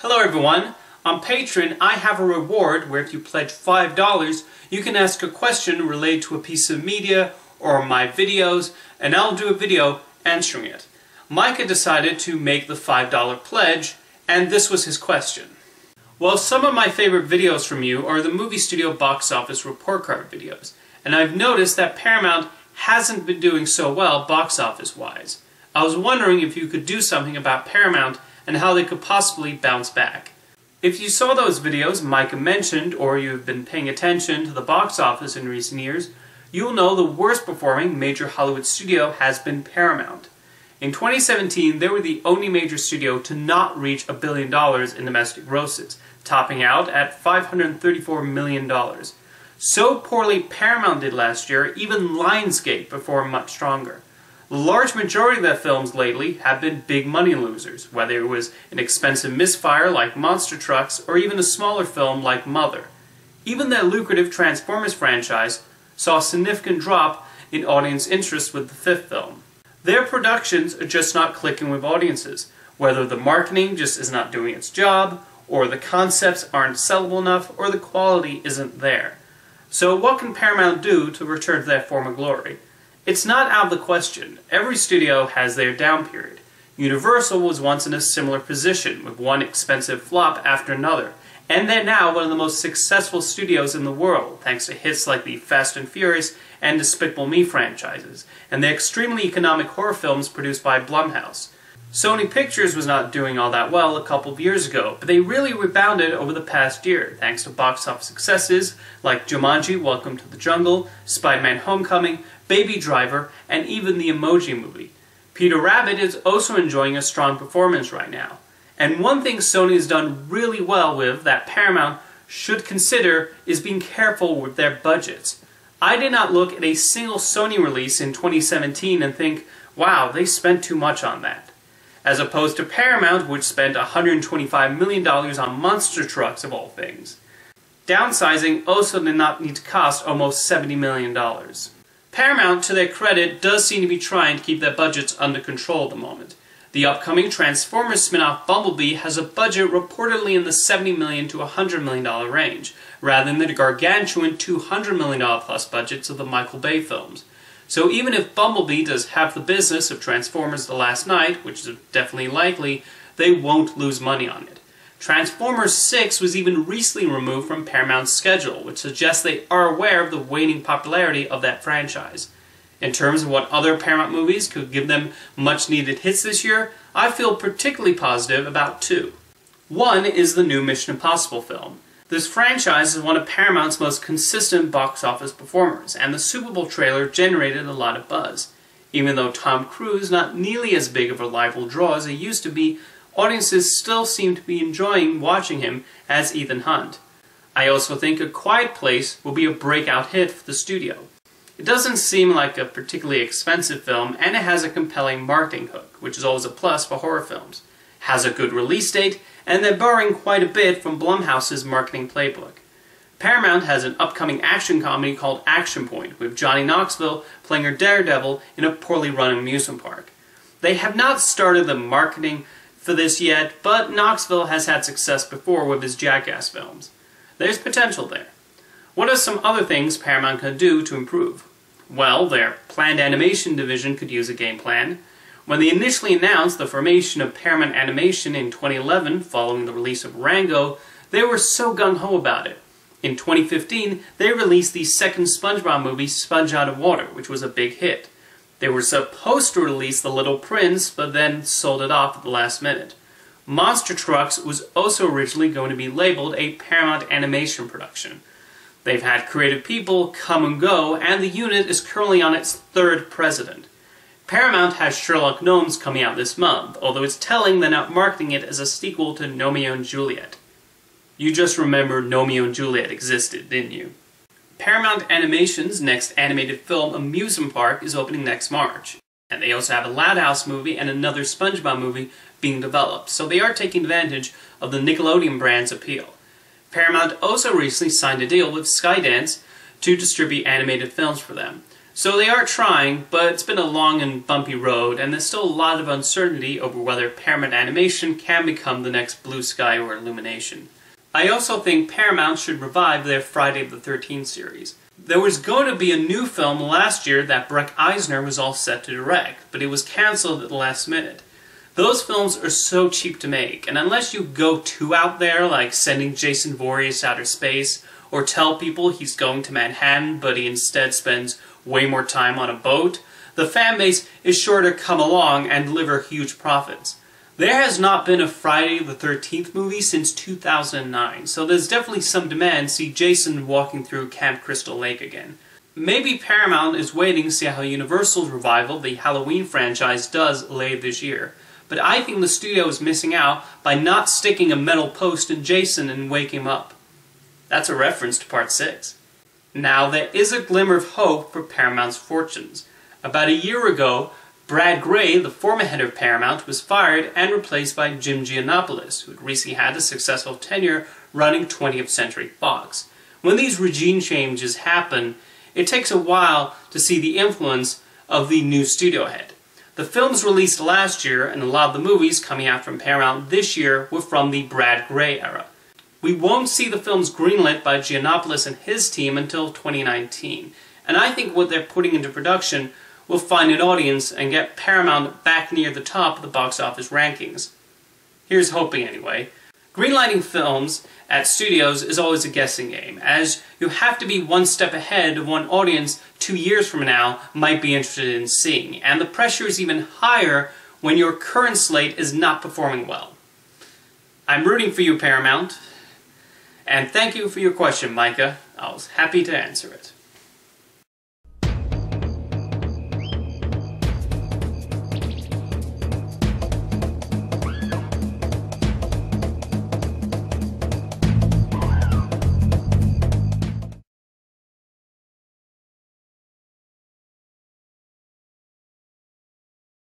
Hello everyone! On Patreon, I have a reward where if you pledge $5, you can ask a question related to a piece of media or my videos, and I'll do a video answering it. Micah decided to make the $5 pledge, and this was his question. Well, some of my favorite videos from you are the movie studio box office report card videos, and I've noticed that Paramount hasn't been doing so well box office wise. I was wondering if you could do something about Paramount and how they could possibly bounce back. If you saw those videos Micah mentioned, or you've been paying attention to the box office in recent years, you'll know the worst performing major Hollywood studio has been Paramount. In 2017, they were the only major studio to not reach $1 billion in domestic grosses, topping out at $534 million. So poorly Paramount did last year, even Lionsgate performed much stronger. The large majority of their films lately have been big money losers, whether it was an expensive misfire like Monster Trucks or even a smaller film like Mother. Even their lucrative Transformers franchise saw a significant drop in audience interest with the fifth film. Their productions are just not clicking with audiences, whether the marketing just is not doing its job, or the concepts aren't sellable enough, or the quality isn't there. So what can Paramount do to return to their former glory? It's not out of the question. Every studio has their down period. Universal was once in a similar position, with one expensive flop after another, and they're now one of the most successful studios in the world, thanks to hits like the Fast and Furious and Despicable Me franchises, and the extremely economic horror films produced by Blumhouse. Sony Pictures was not doing all that well a couple of years ago, but they really rebounded over the past year, thanks to box office successes like Jumanji: Welcome to the Jungle, Spider-Man: Homecoming, Baby Driver, and even the Emoji Movie. Peter Rabbit is also enjoying a strong performance right now. And one thing Sony has done really well with that Paramount should consider is being careful with their budgets. I did not look at a single Sony release in 2017 and think, wow, they spent too much on that. As opposed to Paramount, which spent $125 million on Monster Trucks of all things. Downsizing also did not need to cost almost $70 million. Paramount, to their credit, does seem to be trying to keep their budgets under control at the moment. The upcoming Transformers spin-off Bumblebee has a budget reportedly in the $70 million to $100 million range, rather than the gargantuan $200 million plus budgets of the Michael Bay films. So even if Bumblebee does half the business of Transformers The Last Night, which is definitely likely, they won't lose money on it. Transformers 6 was even recently removed from Paramount's schedule, which suggests they are aware of the waning popularity of that franchise. In terms of what other Paramount movies could give them much-needed hits this year, I feel particularly positive about two. One is the new Mission Impossible film. This franchise is one of Paramount's most consistent box office performers, and the Super Bowl trailer generated a lot of buzz. Even though Tom Cruise is not nearly as big of a rival draw as he used to be, audiences still seem to be enjoying watching him as Ethan Hunt. I also think A Quiet Place will be a breakout hit for the studio. It doesn't seem like a particularly expensive film, and it has a compelling marketing hook, which is always a plus for horror films. Has a good release date, and they're borrowing quite a bit from Blumhouse's marketing playbook. Paramount has an upcoming action comedy called Action Point, with Johnny Knoxville playing a daredevil in a poorly run amusement park. They have not started the marketing for this yet, but Knoxville has had success before with his Jackass films. There's potential there. What are some other things Paramount could do to improve? Well, their planned animation division could use a game plan. When they initially announced the formation of Paramount Animation in 2011, following the release of Rango, they were so gung-ho about it. In 2015, they released the second SpongeBob movie, Sponge Out of Water, which was a big hit. They were supposed to release The Little Prince, but then sold it off at the last minute. Monster Trucks was also originally going to be labeled a Paramount Animation production. They've had creative people come and go, and the unit is currently on its third president. Paramount has Sherlock Gnomes coming out this month, although it's telling they're not marketing it as a sequel to Romeo and Juliet. You just remembered Romeo and Juliet existed, didn't you? Paramount Animation's next animated film, Amusement Park, is opening next March. And they also have a Loud House movie and another SpongeBob movie being developed, so they are taking advantage of the Nickelodeon brand's appeal. Paramount also recently signed a deal with Skydance to distribute animated films for them. So they are trying, but it's been a long and bumpy road, and there's still a lot of uncertainty over whether Paramount Animation can become the next Blue Sky or Illumination. I also think Paramount should revive their Friday the 13th series. There was going to be a new film last year that Breck Eisner was all set to direct, but it was cancelled at the last minute. Those films are so cheap to make, and unless you go too out there, like sending Jason Voorhees to outer space, or tell people he's going to Manhattan but he instead spends way more time on a boat, the fan base is sure to come along and deliver huge profits. There has not been a Friday the 13th movie since 2009, so there's definitely some demand to see Jason walking through Camp Crystal Lake again. Maybe Paramount is waiting to see how Universal's revival, the Halloween franchise, does later this year. But I think the studio is missing out by not sticking a metal post in Jason and waking him up. That's a reference to Part 6. Now, there is a glimmer of hope for Paramount's fortunes. About a year ago, Brad Grey, the former head of Paramount, was fired and replaced by Jim Giannopoulos, who had recently had a successful tenure running 20th Century Fox. When these regime changes happen, it takes a while to see the influence of the new studio head. The films released last year, and a lot of the movies coming out from Paramount this year, were from the Brad Grey era. We won't see the films greenlit by Giannopoulos and his team until 2019, and I think what they're putting into production will find an audience and get Paramount back near the top of the box office rankings. Here's hoping anyway. Greenlighting films at studios is always a guessing game, as you have to be one step ahead of what an audience 2 years from now might be interested in seeing, and the pressure is even higher when your current slate is not performing well. I'm rooting for you, Paramount, and thank you for your question, Micah. I was happy to answer it.